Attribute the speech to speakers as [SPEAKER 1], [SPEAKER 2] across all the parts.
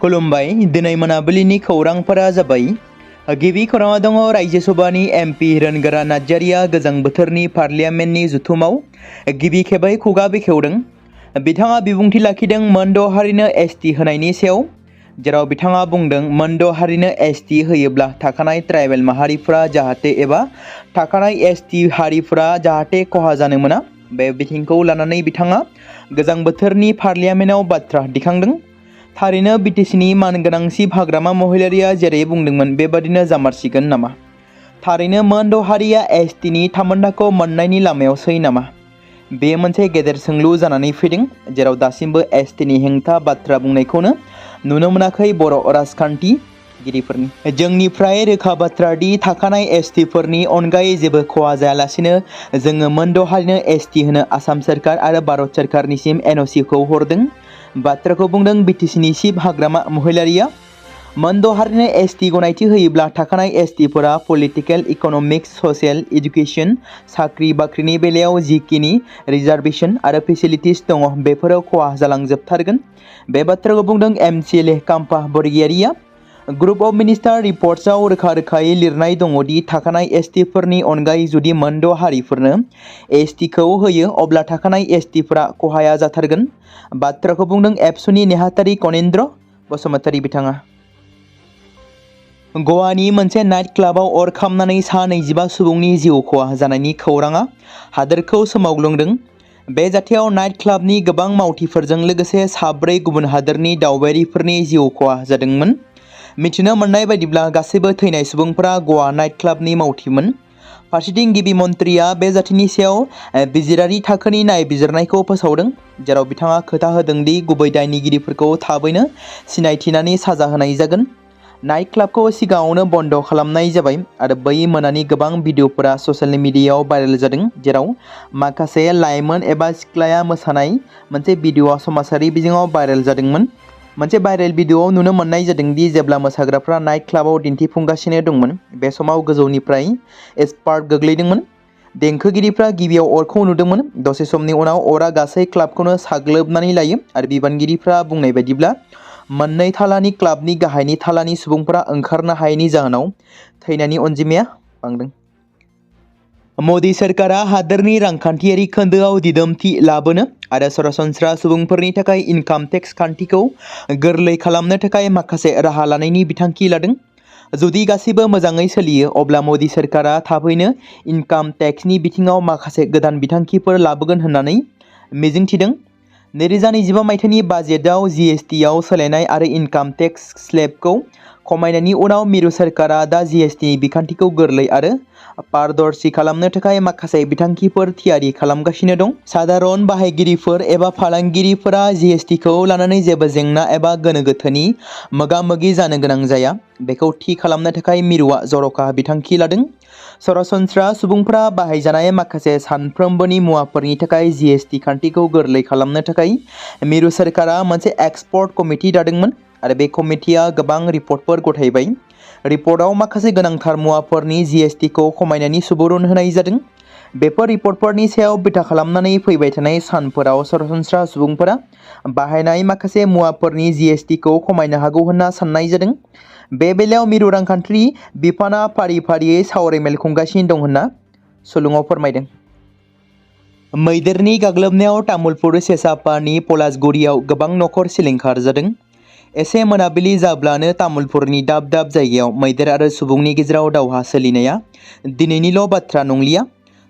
[SPEAKER 1] खुलुमबाय दिनै मोनाबिलिनि खौरांफोरा जाबाय गिबि खौराङाव दङ रायजो सभानि एमपि रोनगोरा नार्जारिया गोजां बोथोरनि पार्लियामेन्टनि जथुमाव गिबि खेबै खुगा बेखेवदों। बिथाङा बिबुंथि लाखिदों मोनद' हारिनो एसटि होनायनि सायाव, जेराव बिथाङा बुंदों मोनद' हारिनो एसटि होयोब्ला थाखानाय ट्राइबेल माहारिफ्रा जाहाथे एबा थाखानाय एसटि हारिफ्रा जाहाथे खहा जानो मोना। बे बिथिंखौ लानानै बिथाङा गोजां बोथोरनि पार्लियामेन्टआव बाथ्रा दिखांदों। थारैनो बिटिसिनि मानगोनांसिन हाग्रामा महिलारिया जेरै बुंदोंमोन बेबादिनो जामारसिगोन नामा? थारैनो मोनद' हारिया एसटिनि थामोन्थाखौ मोननायनि लामायावसै नामा? बे मोनसे गेदेर सोंलु जानानै फैदों, जेराव दासिमबो एसटिनि हेंथा बाथ्रा बुंनायखौनो नुनो मोनाखै बर' राजखान्थिगिरिफोरनि। जोंनिफ्राय रोखा बाथ्रा दि थाखानाय एसटिफोरनि अनगायै जेबो खहा जायालासिनो जोङो मोनद' हारिनो एसटि होनो आसाम सोरखार आरो भारत सोरखारनिसिम एनअसिखौ हरदों। बाथ्राखौ बुंदों बिटिसिनि चिफ हाग्रामा महिलारिया। मोनद' हारिनो एसटि गनायथि होयोब्ला थाखानाय एसटिफोरा पलिटिकेल, इकनमिक्स, ससियेल, एजुकेसन, साख्रि बाख्रिनि बेलायाव जिखिनि रिजार्भेसन आरो फेसिलिटिस दङ बेफोराव खहा जालांजोबथारगोन। बे बाथ्राखौ बुंदों MCLA CAMPA बरगयारिया। Group of minister रिपर्ट्सआव रोखा रोखायै लिरनाय दङ दि थाखानाय एसटिफोरनि अनगायै जुदि मोनद' हारिफोरनो एसटिखौ होयो अब्ला थाखानाय एसटिफोरा खहाया जाथारगोन। बाथ्राखौ बुंदों एबसुनि नेहाथारि कनेन्द्र बसुमतारी बिथाङा। गवानि मोनसे नाइट क्लाबाव अर खामनानै सा 25 सुबुंनि जिउ खहा जानायनि खौराङा हादोरखौ सोमावग्लुंदों। बे जाथायाव नाइट क्लाबनि गोबां मावथिफोरजों लोगोसे 4 गुबुन हादोरनि दावबायारिफोरनि जिउ खहा जादोंमोन। मिथिनो मोननाय बायदिब्ला गासैबो थैनाय सुबुंफोरा गवा नाइट क्लाबनि मावथिमोन। फारसेथिं गिबि मन्थ्रिया बे जाथायनि सायाव बिजिरारि थाखोनि नायबिजिरनायखौ फोसावदों, जेराव बिथाङा खोथा होदों दि गुबै दायनिगिरिफोरखौ थाबैनो सिनायथिनानै साजा होनाय जागोन। नाइट क्लाबखौ सिगाङावनो बन्द' खालामनाय जाबाय आरो बै मोनानि गोबां भिडिअफोरा ससियेल मिडियायाव भाइरेल जादों, जेराव माखासे लाइमोन एबा सिख्लाया मोसानाय मोनसे भिडिअआ समाजारि बिजोङाव भाइरेल जादोंमोन। मोनसे भाइरेल भिडिअआव नुनो मोननाय जादों दि जेब्ला मोसाग्राफ्रा नाइट क्लाबाव दिन्थिफुंगासिनो दंमोन, बे समाव गोजौनिफ्राय स्पार्क गोग्लैदोंमोन। देंखोगिरिफ्रा गिबियाव अरखौ नुदोंमोन। दसे समनि उनाव अरा गासै क्लाबखौनो साग्लोबनानै लायो आरो बिबानगिरिफ्रा बुंनाय बायदिब्ला मोननै थालानि क्लाबनि गाहायनि थालानि सुबुंफोरा ओंखारनो हायैनि जाहोनाव थैनायनि अनजिमाया बांदों। मोदी सरकारा हादोरनि रांखान्थियारि खोन्दोआव दिदोमथि लाबोनो आरो सरासनस्रा सुबुंफोरनि थाखाय इनकाम टेक्स खान्थिखौ गोरलै खालामनो थाखाय माखासे राहा लानायनि बिथांखि लादों। जुदि गासैबो मोजाङै सोलियो अब्ला मोदी सरकारा थाबैनो इनकाम टेक्सनि बिथिङाव माखासे गोदान बिथांखिफोर लाबोगोन होननानै मिजिंथिदों। 2025 मायथाइनि बाजेटआव जीएसटीआव सोलायनाय आरो इनकाम टेक्स स्लेबखौ खमायनायनि उनाव मिरु सरकारा दा जीएसटीनि बिखान्थिखौ गोरलै आरो पारदर्शी खालामनो थाखाय माखासे बिथांखिफोर थियारि खालामगासिनो दं। साधारन बाहायगिरिफोर एबा फालांगिरिफोरा जीएसटीखौ लानानै जेबो जेंना एबा गोनो गोथोनि मोगा-मोगि जानो गोनां जाया, बेखौ थि खालामनो थाखाय मिरुआ जर'खा बिथांखि लादों। सरासनस्रा सुबुंफोरा बाहायजानाय माखासे सानफ्रोमबोनि मुवाफोरनि थाखाय जीएसटी खान्थिखौ गोरलै खालामनो थाखाय मिरु सरकारा मोनसे एक्सपर्ट कमिटि दादोंमोन आरो बे कमिटिया गोबां रिपर्टफोर गथायबाय। रिपर्टआव माखासे गोनांथार मुवाफोरनि जीएसटीखौ खमायनायनि सुबुरुन होनाय जादों। बेफोर रिपर्टफोरनि सायाव बिथा खालामनानै फैबाय थानाय सानफोराव सरासनस्रा सुबुंफोरा बाहायनाय माखासे मुवाफोरनि जीएसटीखौ खमायनो हागौ होनना साननाय जादों। बे बेलायाव मिरु रांखान्थि बिफानआ फारि फारियै सावरायमेल खुंगासिनो दं होनना सुलुङाव फोरमायदों। मैदेरनि गाग्लोबनायाव तामुलपुर सेसापानि पलासगुरियाव गोबां नखर सिलिंखार जादों। एसे मोनाबिलि जाब्लानो तामुलपुरनि दाब दाब जायगायाव मैदेर आरो सुबुंनि गेजेराव दावहा सोलिनाया दिनैनिल' बाथ्रा नंलिया।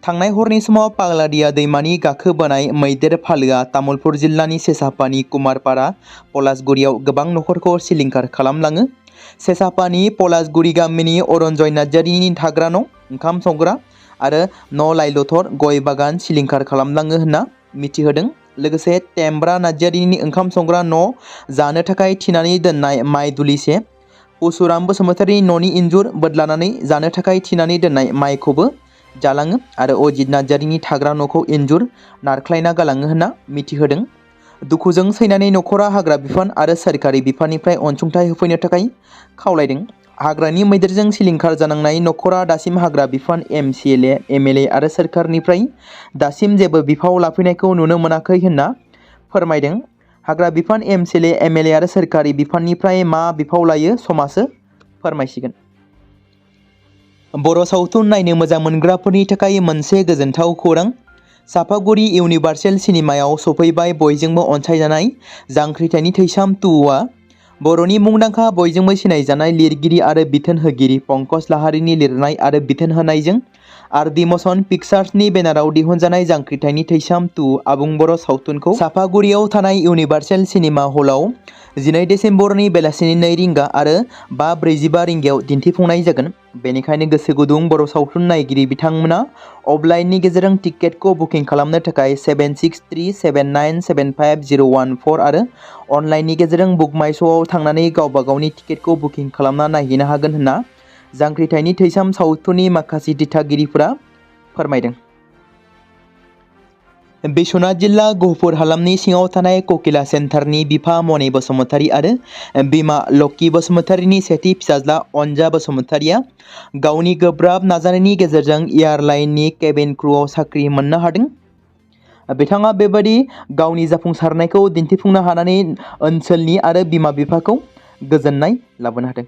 [SPEAKER 1] थांनाय हरनि समाव पाग्लादिया दैमानि गाखोबोनाय मैदेर फालोआ तामुलपुर जिल्लानि सेसापानि कुमारपारा पलासगुरियाव गोबां नखरखौ सिलिंखार खालामलाङो। सेसापानि पलासगुरि गामिनि अरन्जय नार्जारिनि थाग्रा न', ओंखाम संग्रा आरो न' लाइलथर गय बागान सिलिंखार खालामलाङो होनना मिथिहोदों। लोगोसे टेमब्रा नार्जारिनि ओंखाम संग्रा न' जानो थाखाय थिनानै दोननाय माइ दुलिसे, पुसुराम बसुमतारिनि न'नि इन्जुर बोदलानानै जानो थाखाय थिनानै दोननाय माइखौबो जालाङो आरो अजित नार्जारिनि थाग्रा न'खौ इन्जुर नारख्लायना गालाङो होनना मिथिहोदों। दुखुजों सैनानै नखरा हाग्रा बिफान आरो सोरखारि बिफाननिफ्राय अनसुंथाइ होफैनो थाखाय खावलायदों। हाग्रानि मैदेरजों सिलिंखार जानांनाय नखरा दासिम हाग्रा बिफान, एमसिएलए, एमएलए आरो सोरखारनिफ्राय दासिम जेबो बिफाव लाफैनायखौ नुनो मोनाखै होनना फोरमायदों। हाग्रा बिफान एमएलए आरो सोरखारि बिफाननिफ्राय मा बिफाव लायो समाजो फोरमायसिगोन। बर' सावथुन नायनो मोजां मोनग्राफोरनि थाखाय मोनसे गोजोनथाव खौरां। चापागुरि इउनिभार्सेल सिनेमायाव सफैबाय बयजोंबो अनसायजानाय जांख्रिथायनि थैसाम 2आ। बर'नि मुंदांखा बयजोंबो सिनायजानाय लिरगिरि आरो बिथोन होगिरि पंकज लाहारीनि लिरनाय आरो बिथोन होनायजों आरडि मशन पिक्चार्सनि बेनाराव दिहुनजानाय जांख्रिथायनि थैसाम 2 आबुं बर' सावथुनखौ चापागुरियाव थानाय इउनिभार्सेल सिनेमा हलाव 12 डिसेम्बरनि बेलासिनि 2 रिंगा आरो 5:45 रिंगायाव दिन्थिफुंनाय जागोन। बेनिखायनो गोसो गुदुं बर' सावथुन नायगिरि बिथांमोना अफलाइननि गेजेरजों टिकेटखौ बुकिं खालामनो थाखाय 7637975014 आरो अनलाइननि गेजेरजों बुक माइ श'आव थांनानै गावबा गावनि टिकेटखौ बुकिं खालामना नायहैनो हागोन होनना जांख्रिथायनि थैसाम सावथुननि माखासे दिथागिरिफोरा फोरमायदों। बिश्वनाथ जिल्ला गहपुर हालामनि सिङाव थानाय ककिला सेन्टारनि बिफा मनि बसुमतारी आरो बिमा लक्की बसुमतारीनि सेथि फिसाज्ला अनजा बसुमतारीया गावनि गोब्राब नाजानायनि गेजेरजों एयारलाइननि केबिन क्रुआव साख्रि मोननो हादों। बिथाङा बेबादि गावनि जाफुंसारनायखौ दिन्थिफुंनो हानानै ओनसोलनि आरो बिमा बिफाखौ गोजोननाय लाबोनो हादों।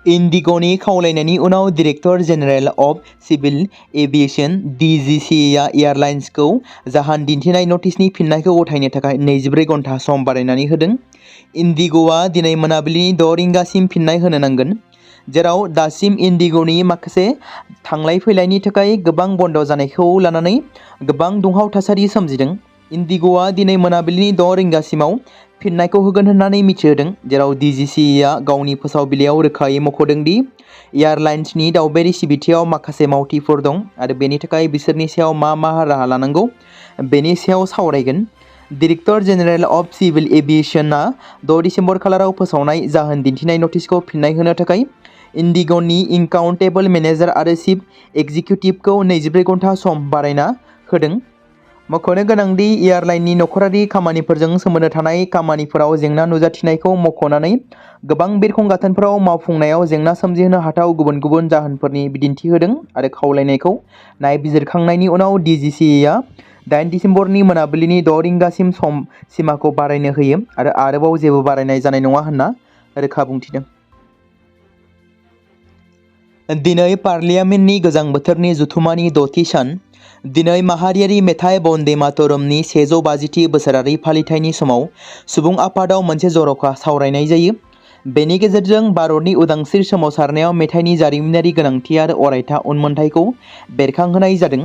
[SPEAKER 1] इन्डिग'नि खावलायनायनि उनाव director general of civil aviation (DGCA) एयारलाइन्सखौ जाहोन दिन्थिनाय नटिसनि फिननायखौ गथायनो थाखाय 24 घन्टा सम बारायनानै होदों। इन्डिग'आ दिनै मोनाबिलिनि 6 रिंगासिम फिननाय होनो नांगोन, जेराव दासिम इन्डिग'नि माखासे थांलाय फैलायनि थाखाय गोबां बन्द जानायखौ लानानै गोबां दुंहाव थासारि सोमजिदों। इन्डिग'आ दिनै मोनाबिलिनि 6 रिंगासिमाव फिननायखौ होगोन होननानै मिथिहोदों, जेराव DGCA गावनि फोसावबिलाइयाव रोखायै मख'दों दि एयारलाइन्सनि दावबायारि सिबिथायाव माखासे मावथिफोर दं आरो बेनि थाखाय बिसोरनि सायाव मा राहा लानांगौ बेनि सायाव सावरायगोन। डाइरेक्टर जेनेरेल अफ सिभिल एभिएशनआ 6 डिसेम्बर खालाराव फोसावनाय जाहोन दिन्थिनाय नटिसखौ फिननाय होनो थाखाय इन्डिग'नि एकाउन्टेबल मेनेजार आरो चिफ एक्जिकिउटिभखौ 24 घन्टा सम बारायना होदों। मख'नो गोनांदि एयारलाइननि नखरारि खामानिफोरजों सोमोन्दो थानाय खामानिफोराव जेंना नुजाथिनायखौ मख'नानै गोबां बिरखं गाथोनफोराव मावफुंनायाव जेंना सोमजिहोनो हाथाव गुबुन गुबुन जाहोनफोरनि बिदिन्थि होदों आरो खावलायनायखौ नायबिजिरखांनायनि उनाव DGCA 8 डिसेम्बरनि मोनाबिलिनि 6 रिंगासिम सम सिमाखौ बारायनो होयो आरो आरोबाव जेबो बारायनाय जानाय नङा होनना रोखा बुंथिदों। दिनै पार्लियामेन्टनि गोजां बोथोरनि जथुमानि 6थि सान। दिनै माहारियारि मेथाइ बन्दे मातरमनि 150थि बोसोरारि फालिथायनि समाव सुबुं आफादाव मोनसे जर'खा सावरायनाय जायो। बेनि गेजेरजों भारतनि उदांस्रि सोमावसारनायाव मेथाइनि जारिमिनारि गोनांथि आरो अरायथा उनमोनथायखौ बेरखांहोनाय जादों।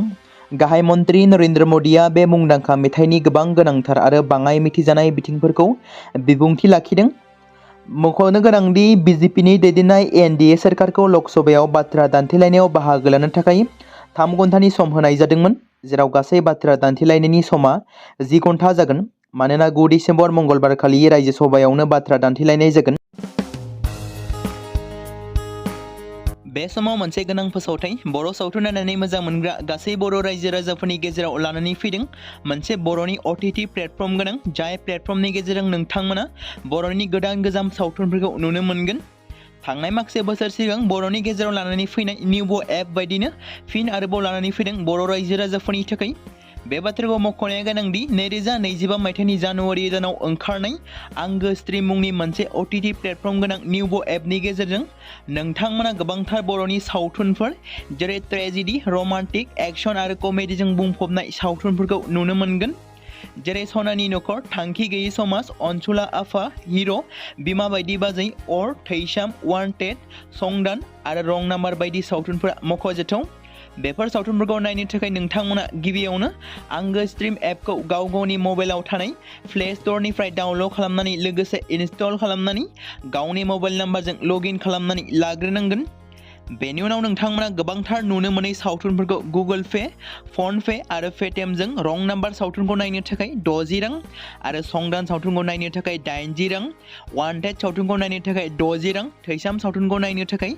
[SPEAKER 1] गाहाय मन्त्रि नरेन्द्र मोदीआ बे मुंदांखा मेथाइनि गोबां गोनांथार आरो बाङाइ मिथिजानाय बिथिंफोरखौ बिबुंथि लाखिदों। मख'नो गोनांदि बिजेपिनि दैदेननाय एनडिए सोरखारखौ लकसभायाव बाथ्रा दान्थेलायनायाव बाहागो लानो थाखाय 3 घन्टानि सम होनाय जादोंमोन, जेराव गासै बाथ्रा दान्थेलायनायनि समा 10 घन्टा जागोन, मानोना 9 डिसेम्बर मंगलबार खालि रायजो सभायावनो बाथ्रा दान्थेलायनाय जागोन। बे समाव मोनसे गोनां फोसावथाय बर' सावथुन नायनानै मोजां मोनग्रा गासै बर' रायजो राजाफोरनि गेजेराव लानानै फैदों। मोनसे बर'नि OTT प्लेटफर्म गोनां, जाय प्लेटफर्मनि गेजेरजों नोंथांमोना बर'नि गोदान गोजाम सावथुनफोरखौ नुनो मोनगोन। थांनाय माखासे बोसोर सिगां बर'नि गेजेराव लानानै फैनाय निउबो एप बायदिनो फिन आरोबाव लानानै फैदों बर' रायजो राजाफोरनि थाखाय। बे बाथ्राखौ मख'नाया गोनांदि 2025 मायथाइनि जानुवारि दानाव ओंखारनाय आंगो स्ट्रिम मुंनि मोनसे OTT प्लेटफर्म गोनां निउबो एपनि गेजेरजों नोंथांमोना गोबांथार बर'नि सावथुनफोर जेरै ट्रेजेडि, रमान्टिक, एक्शन आरो कमेडिजों बुंफबनाय सावथुनफोरखौ नुनो मोनगोन, जेरै सनानि नखर, थांखि गैयै समाज, अनसुला आफा, हिर', बिमा बायदि बाजै, अर, थैसाम, वान्टेड, संदान आरो रं नाम्बार बायदि सावथुनफोरा मख'जाथाव। बेफोर सावथुनफोरखौ नायनो थाखाय नोंथांमोना गिबियावनो आंगो स्ट्रिम एपखौ गाव गावनि मबाइलाव थानाय प्ले स्ट'रनिफ्राय डाउनल'ड खालामनानै लोगोसे इनस्टल खालामनानै गावनि मबाइल नाम्बारजों लग इन खालामनानै लाग्रोनांगोन। बेनि उनाव नोंथांमोना गोबांथार नुनो मोनै सावथुनफोरखौ गुगोल पे, फन पे आरो पेटिएमजों रं नाम्बार सावथुनखौ नायनो थाखाय 60 रां आरो संदान सावथुनखौ नायनो थाखाय 80 रां, वान्टेड सावथुनखौ नायनो थाखाय 60 रां, थैसाम सावथुनखौ नायनो थाखाय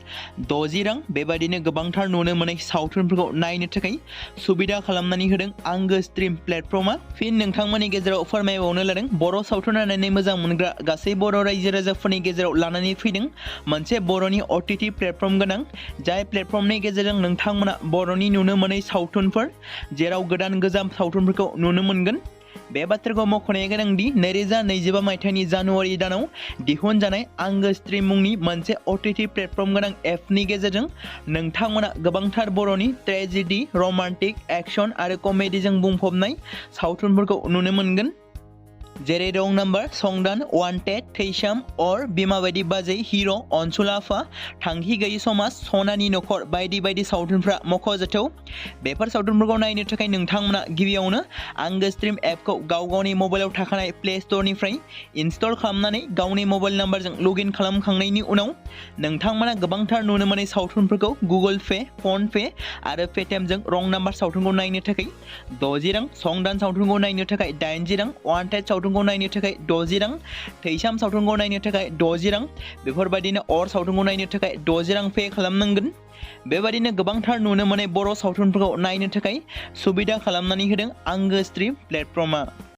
[SPEAKER 1] 60 रां, बेबायदिनो गोबांथार नुनो मोनै सावथुनफोरखौ नायनो थाखाय सुबिदा खालामनानै होदों आंगो स्ट्रिम प्लेटफर्मआ। फिन नोंथांमोननि गेजेराव फोरमायबावनो लादों बर' सावथुन नायनानै मोजां मोनग्रा गासै बर' रायजो राजाफोरनि गेजेराव लानानै फैदों मोनसे बर'नि OTT प्लेटफर्म गोनां, जाय प्लेटफर्मनि गेजेरजों नोंथांमोना बर'नि नुनो मोनै सावथुनफोर जेराव गोदान गोजाम सावथुनफोरखौ नुनो मोनगोन। बे बाथ्राखौ मख'नाया गोनांदि 2025 मायथाइनि जानुवारि दानाव दिहुनजानाय आंगो स्ट्रीम मुंनि मोनसे OTT प्लेटफर्म गोनां एपनि गेजेरजों नोंथांमोना गोबांथार बर'नि ट्रेजेडी, रमान्टिक, एक्शन आरो कमेडीजों बुंफबनाय सावथुनफोरखौ नुनो मोनगोन। जेरै रं नाम्बार, संदान, वान्टेड, थैसाम, अर, बिमा बायदि बाजै, हिर', अनसुला आफा, थांखि गैयि समाज, सनानि नखर बायदि बायदि सावथुनफ्रा मख'जाथाव। बेफोर सावथुनफोरखौ नायनो थाखाय नोंथांमोना गिबियावनो आंगो स्ट्रीम एपखौ गावनि मबाइलाव थाखानाय प्ले स्ट'रनिफ्राय इनस्टल खालामनानै गावनि मबाइल नाम्बारजों लगइन खालामखांनायनि उनाव नोंथांमोना गोबांथार नुनो मोननाय सावथुनफोरखौ गुगोल पे, फन पे आरो पेटिएमजों रं नाम्बार सावथुनखौ नायनो थाखाय 60 रां, संदान सावथुनखौ नायनो थाखाय 80 रां, वान्टेड सावथुनखौ नायनो थाखाय 60 रां, थैसाम सावथुनखौ नायनो थाखाय 60 रां, बेफोरबायदिनो अर सावथुनखौ नायनो थाखाय 60 रां पे खालामनांगोन। बेबायदिनो गोबांथार नुनो मोननाय बर' सावथुनफोरखौ नायनो थाखाय सुबिदा खालामनानै होदों आंगो स्ट्रीम प्लेटफर्मआ।